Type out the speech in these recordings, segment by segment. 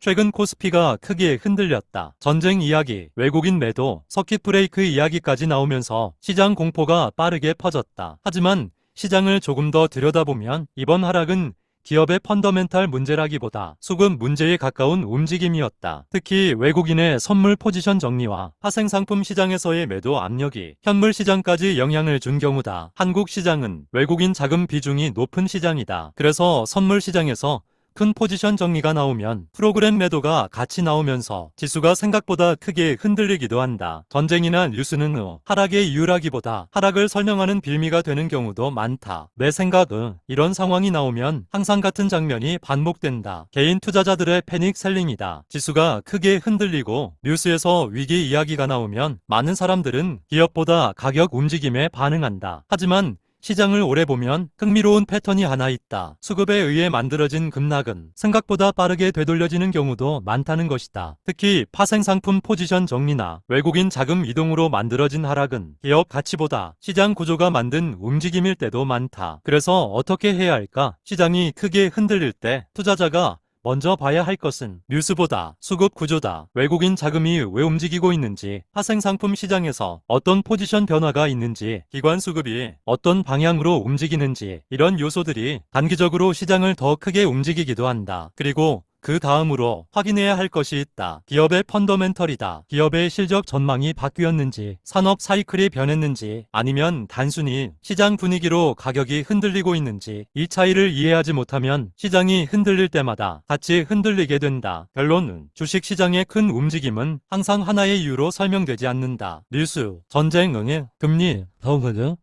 최근 코스피가 크게 흔들렸다. 전쟁 이야기, 외국인 매도, 서킷 브레이크 이야기까지 나오면서 시장 공포가 빠르게 퍼졌다. 하지만 시장을 조금 더 들여다보면 이번 하락은 기업의 펀더멘탈 문제라기보다 수급 문제에 가까운 움직임이었다. 특히 외국인의 선물 포지션 정리와 파생상품 시장에서의 매도 압력이 현물 시장까지 영향을 준 경우다. 한국 시장은 외국인 자금 비중이 높은 시장이다. 그래서 선물 시장에서 큰 포지션 정리가 나오면 프로그램 매도가 같이 나오면서 지수가 생각보다 크게 흔들리기도 한다. 전쟁이나 뉴스는 하락의 이유라기보다 하락을 설명하는 빌미가 되는 경우도 많다. 내 생각은 이런 상황이 나오면 항상 같은 장면이 반복된다. 개인 투자자들의 패닉 셀링이다. 지수가 크게 흔들리고 뉴스에서 위기 이야기가 나오면 많은 사람들은 기업보다 가격 움직임에 반응한다. 하지만 시장을 오래 보면 흥미로운 패턴이 하나 있다. 수급에 의해 만들어진 급락은 생각보다 빠르게 되돌려지는 경우도 많다는 것이다. 특히 파생상품 포지션 정리나 외국인 자금 이동으로 만들어진 하락은 기업 가치보다 시장 구조가 만든 움직임일 때도 많다. 그래서 어떻게 해야 할까? 시장이 크게 흔들릴 때 투자자가 먼저 봐야 할 것은 뉴스보다 수급 구조다. 외국인 자금이 왜 움직이고 있는지, 파생상품 시장에서 어떤 포지션 변화가 있는지, 기관 수급이 어떤 방향으로 움직이는지, 이런 요소들이 단기적으로 시장을 더 크게 움직이기도 한다. 그리고 그 다음으로 확인해야 할 것이 있다. 기업의 펀더멘털이다. 기업의 실적 전망이 바뀌었는지, 산업 사이클이 변했는지, 아니면 단순히 시장 분위기로 가격이 흔들리고 있는지, 이 차이를 이해하지 못하면 시장이 흔들릴 때마다 같이 흔들리게 된다. 결론은 주식시장의 큰 움직임은 항상 하나의 이유로 설명되지 않는다. 뉴스, 전쟁 등 금리,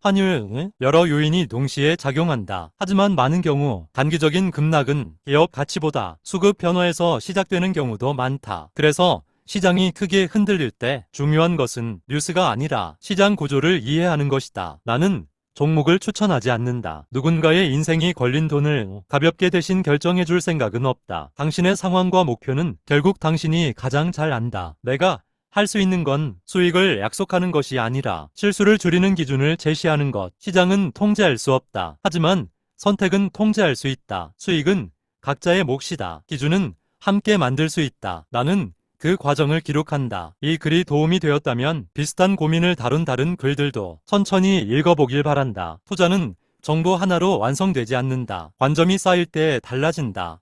환율 등 여러 요인이 동시에 작용한다. 하지만 많은 경우 단기적인 급락은 기업 가치보다 수급 변화에서 시작되는 경우도 많다. 그래서 시장이 크게 흔들릴 때 중요한 것은 뉴스가 아니라 시장 구조를 이해하는 것이다. 나는 종목을 추천하지 않는다. 누군가의 인생이 걸린 돈을 가볍게 대신 결정해 줄 생각은 없다. 당신의 상황과 목표는 결국 당신이 가장 잘 안다. 내가 할 수 있는 건 수익을 약속하는 것이 아니라 실수를 줄이는 기준을 제시하는 것. 시장은 통제할 수 없다. 하지만 선택은 통제할 수 있다. 수익은 각자의 몫이다. 기준은 함께 만들 수 있다. 나는 그 과정을 기록한다. 이 글이 도움이 되었다면 비슷한 고민을 다룬 다른 글들도 천천히 읽어보길 바란다. 투자는 정보 하나로 완성되지 않는다. 관점이 쌓일 때 달라진다.